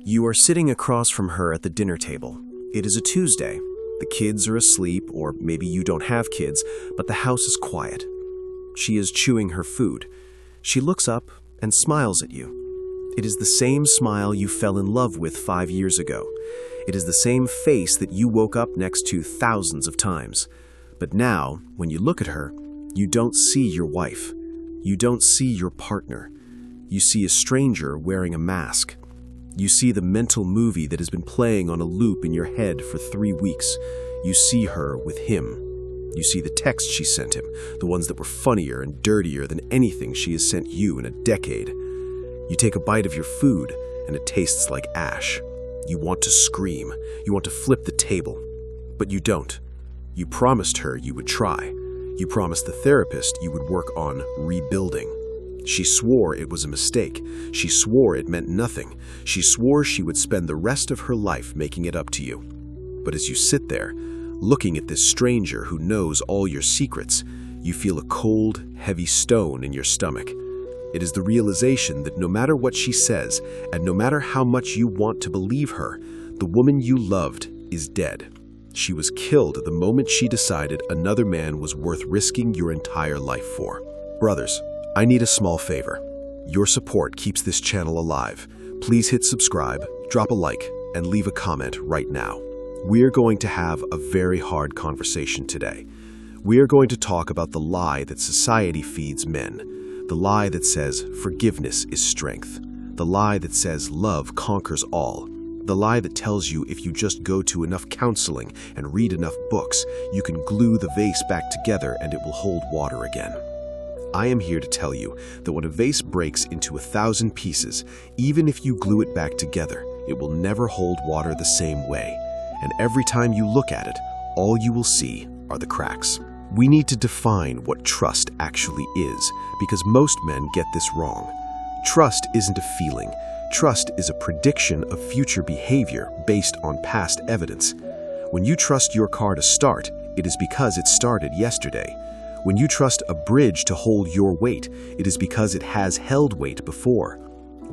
You are sitting across from her at the dinner table. It is a Tuesday. The kids are asleep, or maybe you don't have kids, but the house is quiet. She is chewing her food. She looks up and smiles at you. It is the same smile you fell in love with 5 years ago. It is the same face that you woke up next to thousands of times. But now, when you look at her, you don't see your wife. You don't see your partner. You see a stranger wearing a mask. You see the mental movie that has been playing on a loop in your head for 3 weeks. You see her with him. You see the texts she sent him, the ones that were funnier and dirtier than anything she has sent you in a decade. You take a bite of your food, and it tastes like ash. You want to scream. You want to flip the table. But you don't. You promised her you would try. You promised the therapist you would work on rebuilding. She swore it was a mistake. She swore it meant nothing. She swore she would spend the rest of her life making it up to you. But as you sit there, looking at this stranger who knows all your secrets, you feel a cold, heavy stone in your stomach. It is the realization that no matter what she says, and no matter how much you want to believe her, the woman you loved is dead. She was killed the moment she decided another man was worth risking your entire life for. Brothers, I need a small favor. Your support keeps this channel alive. Please hit subscribe, drop a like, and leave a comment right now. We're going to have a very hard conversation today. We are going to talk about the lie that society feeds men. The lie that says forgiveness is strength. The lie that says love conquers all. The lie that tells you if you just go to enough counseling and read enough books, you can glue the vase back together and it will hold water again. I am here to tell you that when a vase breaks into 1,000 pieces, even if you glue it back together, it will never hold water the same way. And every time you look at it, all you will see are the cracks. We need to define what trust actually is, because most men get this wrong. Trust isn't a feeling. Trust is a prediction of future behavior based on past evidence. When you trust your car to start, it is because it started yesterday. When you trust a bridge to hold your weight, it is because it has held weight before.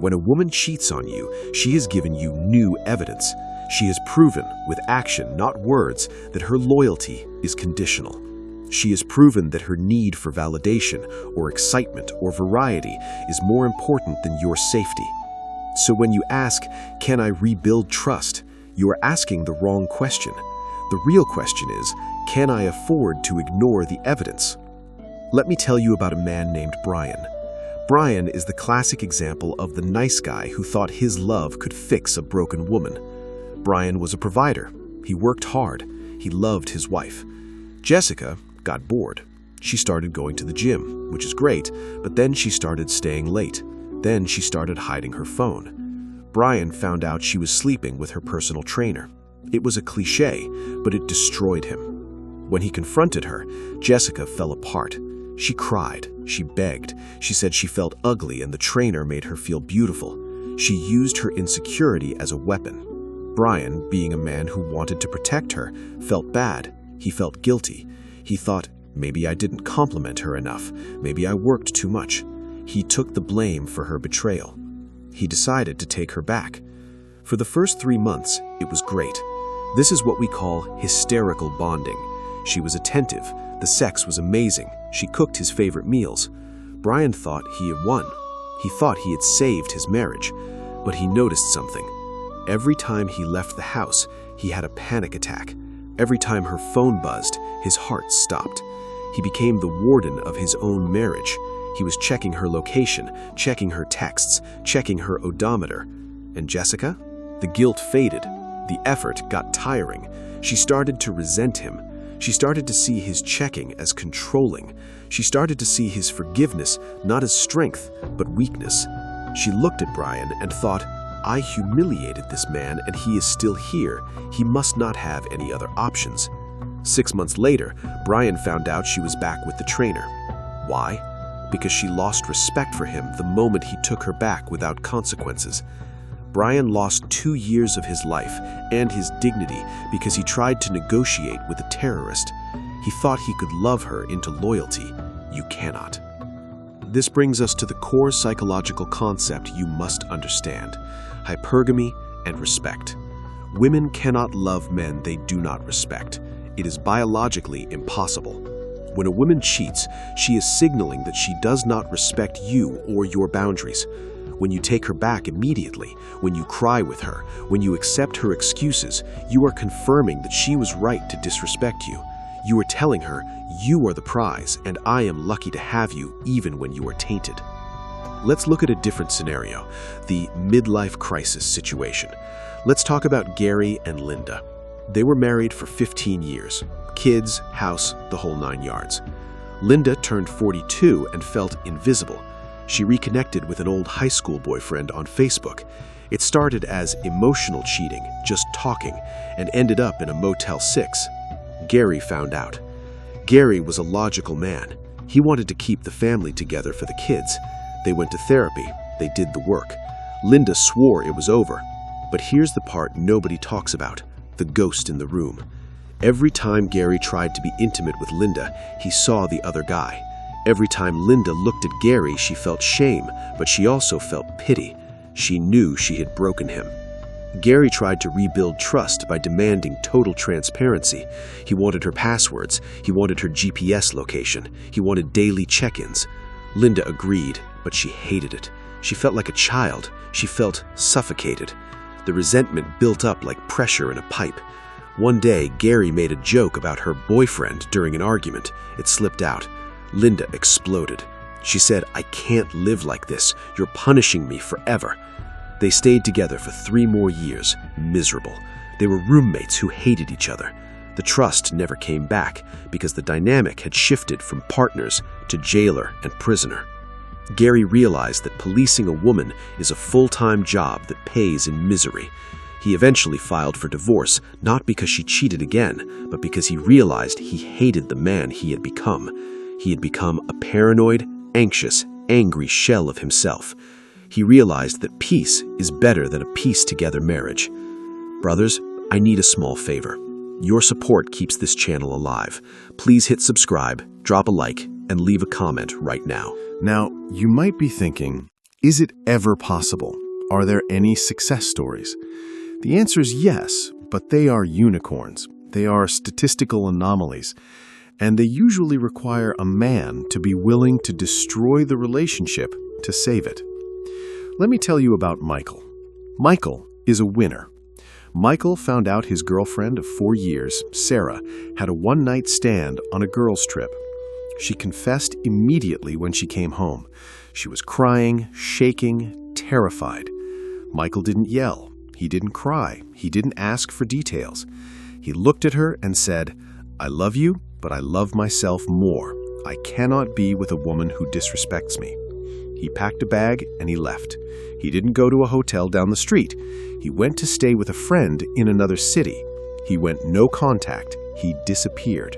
When a woman cheats on you, she has given you new evidence. She has proven, with action, not words, that her loyalty is conditional. She has proven that her need for validation or excitement or variety is more important than your safety. So when you ask, "Can I rebuild trust?" you are asking the wrong question. The real question is, can I afford to ignore the evidence? Let me tell you about a man named Brian. Brian is the classic example of the nice guy who thought his love could fix a broken woman. Brian was a provider. He worked hard. He loved his wife. Jessica got bored. She started going to the gym, which is great, but then she started staying late. Then she started hiding her phone. Brian found out she was sleeping with her personal trainer. It was a cliché, but it destroyed him. When he confronted her, Jessica fell apart. She cried. She begged. She said she felt ugly and the trainer made her feel beautiful. She used her insecurity as a weapon. Brian, being a man who wanted to protect her, felt bad. He felt guilty. He thought, maybe I didn't compliment her enough. Maybe I worked too much. He took the blame for her betrayal. He decided to take her back. For the first 3 months, it was great. This is what we call hysterical bonding. She was attentive. The sex was amazing. She cooked his favorite meals. Brian thought he had won. He thought he had saved his marriage. But he noticed something. Every time he left the house, he had a panic attack. Every time her phone buzzed, his heart stopped. He became the warden of his own marriage. He was checking her location, checking her texts, checking her odometer. And Jessica? The guilt faded. The effort got tiring. She started to resent him. She started to see his checking as controlling. She started to see his forgiveness not as strength, but weakness. She looked at Brian and thought, I humiliated this man and he is still here. He must not have any other options. 6 months later, Brian found out she was back with the trainer. Why? Because she lost respect for him the moment he took her back without consequences. Brian lost 2 years of his life and his dignity because he tried to negotiate with a terrorist. He thought he could love her into loyalty. You cannot. This brings us to the core psychological concept you must understand. Hypergamy and respect. Women cannot love men they do not respect. It is biologically impossible. When a woman cheats, she is signaling that she does not respect you or your boundaries. When you take her back immediately, when you cry with her, when you accept her excuses, you are confirming that she was right to disrespect you. You are telling her, you are the prize, and I am lucky to have you even when you are tainted. Let's look at a different scenario, the midlife crisis situation. Let's talk about Gary and Linda. They were married for 15 years. Kids, house, the whole 9 yards. Linda turned 42 and felt invisible. She reconnected with an old high school boyfriend on Facebook. It started as emotional cheating, just talking, and ended up in a Motel 6. Gary found out. Gary was a logical man. He wanted to keep the family together for the kids. They went to therapy. They did the work. Linda swore it was over. But here's the part nobody talks about, the ghost in the room. Every time Gary tried to be intimate with Linda, he saw the other guy. Every time Linda looked at Gary, she felt shame, but she also felt pity. She knew she had broken him. Gary tried to rebuild trust by demanding total transparency. He wanted her passwords. He wanted her GPS location. He wanted daily check-ins. Linda agreed, but she hated it. She felt like a child. She felt suffocated. The resentment built up like pressure in a pipe. One day, Gary made a joke about her boyfriend during an argument. It slipped out. Linda exploded. She said, "I can't live like this. You're punishing me forever." They stayed together for 3 more years, miserable. They were roommates who hated each other. The trust never came back because the dynamic had shifted from partners to jailer and prisoner. Gary realized that policing a woman is a full-time job that pays in misery. He eventually filed for divorce, not because she cheated again, but because he realized he hated the man he had become. He had become a paranoid, anxious, angry shell of himself. He realized that peace is better than a piece-together marriage. Brothers, I need a small favor. Your support keeps this channel alive. Please hit subscribe, drop a like, and leave a comment right now. Now, you might be thinking, is it ever possible? Are there any success stories? The answer is yes, but they are unicorns. They are statistical anomalies, and they usually require a man to be willing to destroy the relationship to save it. Let me tell you about Michael. Michael is a winner. Michael found out his girlfriend of 4 years, Sarah, had a one-night stand on a girls' trip. She confessed immediately when she came home. She was crying, shaking, terrified. Michael didn't yell. He didn't cry. He didn't ask for details. He looked at her and said, "I love you, but I love myself more. I cannot be with a woman who disrespects me." He packed a bag and he left. He didn't go to a hotel down the street. He went to stay with a friend in another city. He went no contact. He disappeared.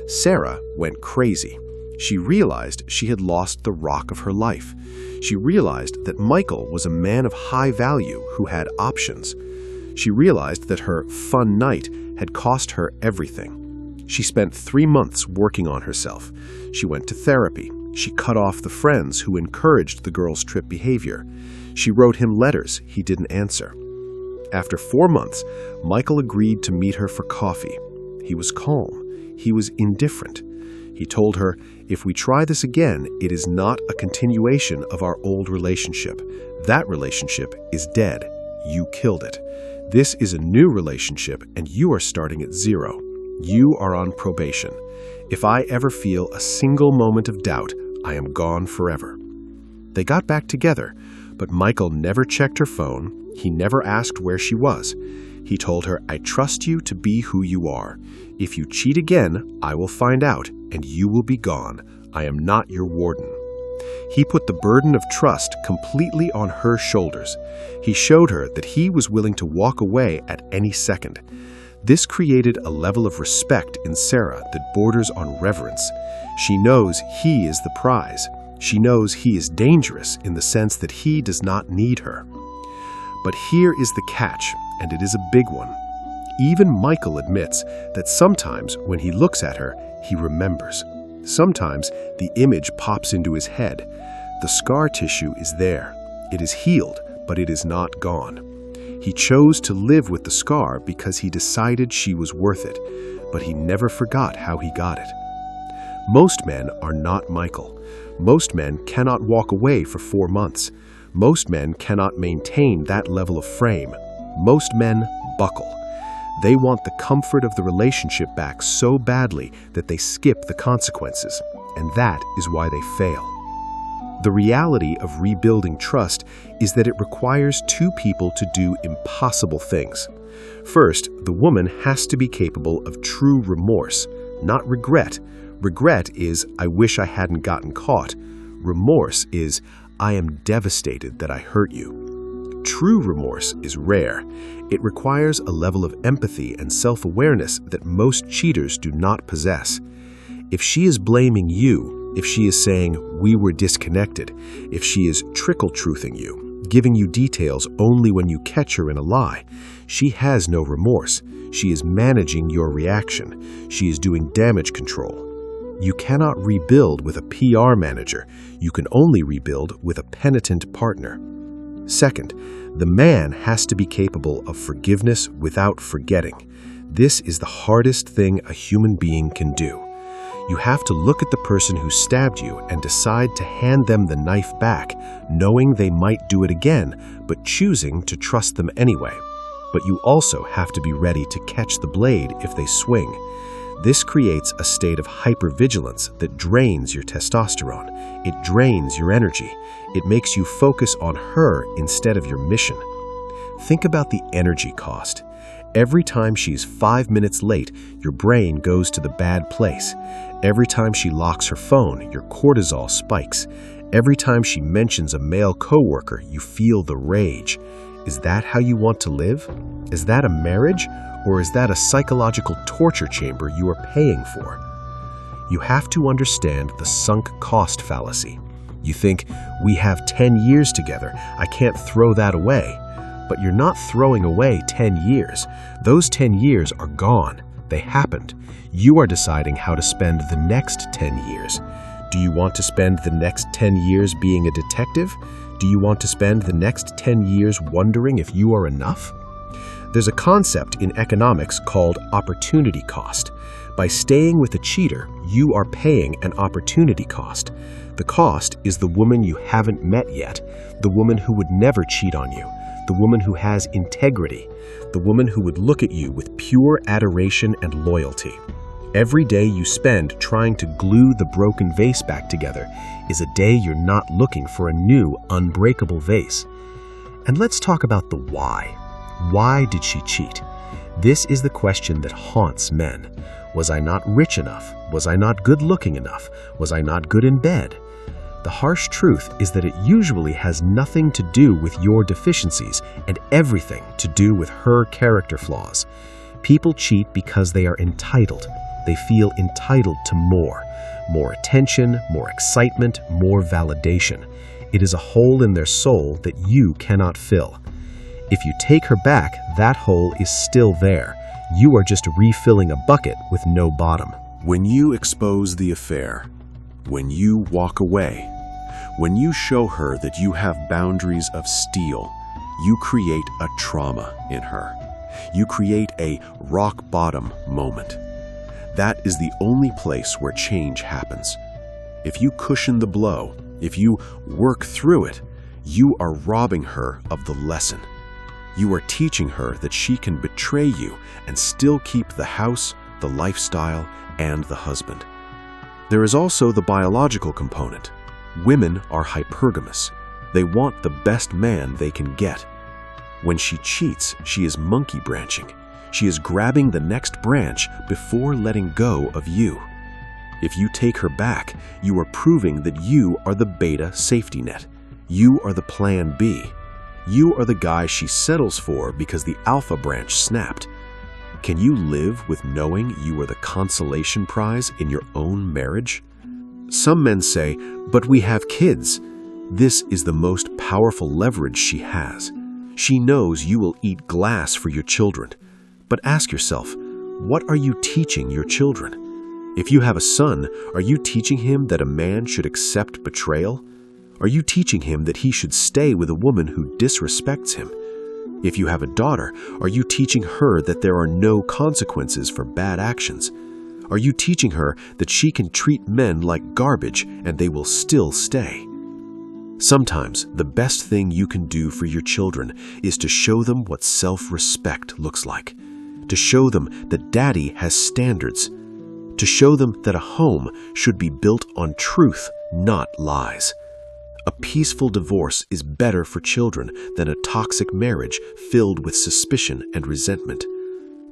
Sarah went crazy. She realized she had lost the rock of her life. She realized that Michael was a man of high value who had options. She realized that her fun night had cost her everything. She spent 3 months working on herself. She went to therapy. She cut off the friends who encouraged the girls' trip behavior. She wrote him letters he didn't answer. After 4 months, Michael agreed to meet her for coffee. He was calm. He was indifferent. He told her, "If we try this again, it is not a continuation of our old relationship. That relationship is dead. You killed it. This is a new relationship, and you are starting at 0. You are on probation. If I ever feel a single moment of doubt, I am gone forever." They got back together, but Michael never checked her phone. He never asked where she was. He told her, "I trust you to be who you are. If you cheat again, I will find out, and you will be gone. I am not your warden." He put the burden of trust completely on her shoulders. He showed her that he was willing to walk away at any second. This created a level of respect in Sarah that borders on reverence. She knows he is the prize. She knows he is dangerous in the sense that he does not need her. But here is the catch, and it is a big one. Even Michael admits that sometimes when he looks at her, he remembers. Sometimes the image pops into his head. The scar tissue is there. It is healed, but it is not gone. He chose to live with the scar because he decided she was worth it, but he never forgot how he got it. Most men are not Michael. Most men cannot walk away for 4 months. Most men cannot maintain that level of frame. Most men buckle. They want the comfort of the relationship back so badly that they skip the consequences, and that is why they fail. The reality of rebuilding trust is that it requires 2 people to do impossible things. First, the woman has to be capable of true remorse, not regret. Regret is, I wish I hadn't gotten caught. Remorse is, I am devastated that I hurt you. True remorse is rare. It requires a level of empathy and self-awareness that most cheaters do not possess. If she is blaming you, if she is saying, we were disconnected, if she is trickle-truthing you, giving you details only when you catch her in a lie, she has no remorse. She is managing your reaction. She is doing damage control. You cannot rebuild with a PR manager. You can only rebuild with a penitent partner. Second, the man has to be capable of forgiveness without forgetting. This is the hardest thing a human being can do. You have to look at the person who stabbed you and decide to hand them the knife back, knowing they might do it again, but choosing to trust them anyway. But you also have to be ready to catch the blade if they swing. This creates a state of hypervigilance that drains your testosterone. It drains your energy. It makes you focus on her instead of your mission. Think about the energy cost. Every time she's 5 minutes late, your brain goes to the bad place. Every time she locks her phone, your cortisol spikes. Every time she mentions a male coworker, you feel the rage. Is that how you want to live? Is that a marriage? Or is that a psychological torture chamber you are paying for? You have to understand the sunk cost fallacy. You think, we have 10 years together, I can't throw that away. But you're not throwing away 10 years. Those 10 years are gone. They happened. You are deciding how to spend the next 10 years. Do you want to spend the next 10 years being a detective? Do you want to spend the next 10 years wondering if you are enough? There's a concept in economics called opportunity cost. By staying with a cheater, you are paying an opportunity cost. The cost is the woman you haven't met yet, the woman who would never cheat on you, the woman who has integrity, the woman who would look at you with pure adoration and loyalty. Every day you spend trying to glue the broken vase back together is a day you're not looking for a new, unbreakable vase. And let's talk about the why. Why did she cheat? This is the question that haunts men. Was I not rich enough? Was I not good-looking enough? Was I not good in bed? The harsh truth is that it usually has nothing to do with your deficiencies and everything to do with her character flaws. People cheat because they are entitled. They feel entitled to more attention, more excitement, more validation. It is a hole in their soul that you cannot fill. If you take her back, that hole is still there. You are just refilling a bucket with no bottom. When you expose the affair, when you walk away, when you show her that you have boundaries of steel, you create a trauma in her. You create a rock bottom moment. That is the only place where change happens. If you cushion the blow, if you work through it, you are robbing her of the lesson. You are teaching her that she can betray you and still keep the house, the lifestyle, and the husband. There is also the biological component. Women are hypergamous. They want the best man they can get. When she cheats, she is monkey branching. She is grabbing the next branch before letting go of you. If you take her back, you are proving that you are the beta safety net. You are the plan B. You are the guy she settles for because the alpha branch snapped. Can you live with knowing you are the consolation prize in your own marriage? Some men say, but we have kids. This is the most powerful leverage she has. She knows you will eat glass for your children. But ask yourself, what are you teaching your children? If you have a son, are you teaching him that a man should accept betrayal? Are you teaching him that he should stay with a woman who disrespects him? If you have a daughter, are you teaching her that there are no consequences for bad actions? Are you teaching her that she can treat men like garbage and they will still stay? Sometimes the best thing you can do for your children is to show them what self-respect looks like, to show them that daddy has standards, to show them that a home should be built on truth, not lies. A peaceful divorce is better for children than a toxic marriage filled with suspicion and resentment.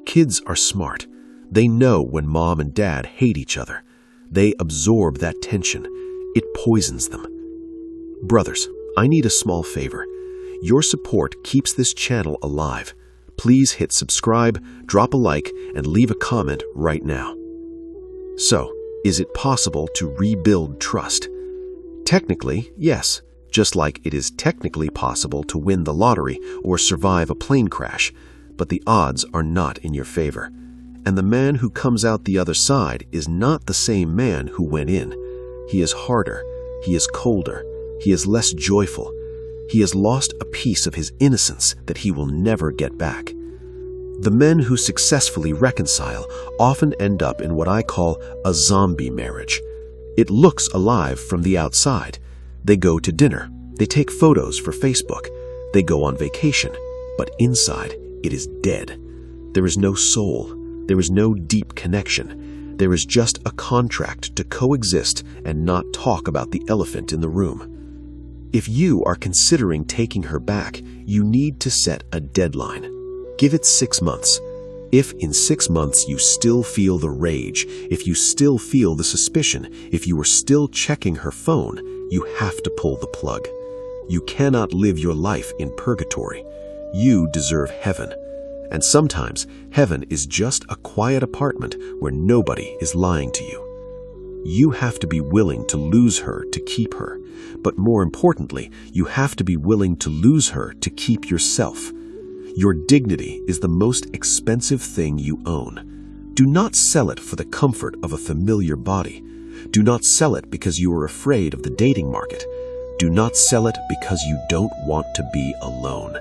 Kids are smart. They know when mom and dad hate each other. They absorb that tension. It poisons them. Brothers, I need a small favor. Your support keeps this channel alive. Please hit subscribe, drop a like, and leave a comment right now. So, is it possible to rebuild trust? Technically, yes, just like it is technically possible to win the lottery or survive a plane crash, but the odds are not in your favor. And the man who comes out the other side is not the same man who went in. He is harder, he is colder, he is less joyful. He has lost a piece of his innocence that he will never get back. The men who successfully reconcile often end up in what I call a zombie marriage. It looks alive from the outside. They go to dinner, they take photos for Facebook, they go on vacation, but inside it is dead. There is no soul, there is no deep connection. There is just a contract to coexist and not talk about the elephant in the room. If you are considering taking her back, you need to set a deadline. Give it 6 months. If in 6 months you still feel the rage, if you still feel the suspicion, if you are still checking her phone, you have to pull the plug. You cannot live your life in purgatory. You deserve heaven. And sometimes heaven is just a quiet apartment where nobody is lying to you. You have to be willing to lose her to keep her. But more importantly, you have to be willing to lose her to keep yourself. Your dignity is the most expensive thing you own. Do not sell it for the comfort of a familiar body. Do not sell it because you are afraid of the dating market. Do not sell it because you don't want to be alone.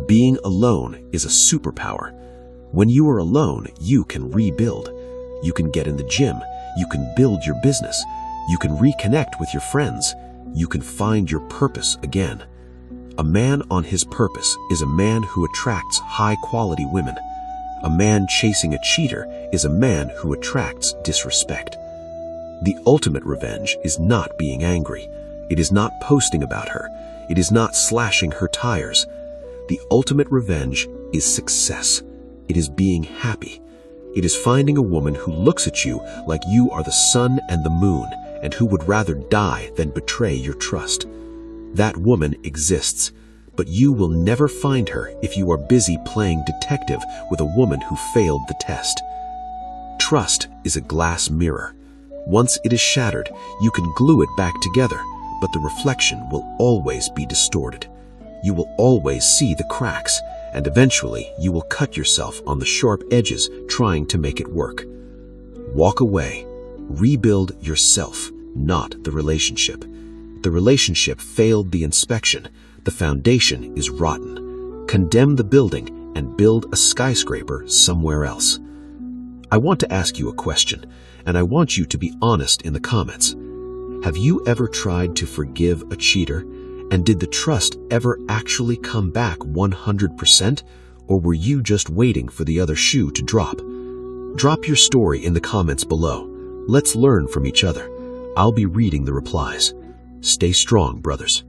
Being alone is a superpower. When you are alone, you can rebuild. You can get in the gym. You can build your business. You can reconnect with your friends. You can find your purpose again. A man on his purpose is a man who attracts high-quality women. A man chasing a cheater is a man who attracts disrespect. The ultimate revenge is not being angry. It is not posting about her. It is not slashing her tires. The ultimate revenge is success. It is being happy. It is finding a woman who looks at you like you are the sun and the moon, and who would rather die than betray your trust. That woman exists, but you will never find her if you are busy playing detective with a woman who failed the test. Trust is a glass mirror. Once it is shattered, you can glue it back together, but the reflection will always be distorted. You will always see the cracks, and eventually you will cut yourself on the sharp edges trying to make it work. Walk away. Rebuild yourself, not the relationship. The relationship failed the inspection. The foundation is rotten. Condemn the building and build a skyscraper somewhere else. I want to ask you a question, and I want you to be honest in the comments. Have you ever tried to forgive a cheater? And did the trust ever actually come back 100%? Or were you just waiting for the other shoe to drop? Drop your story in the comments below. Let's learn from each other. I'll be reading the replies. Stay strong, brothers.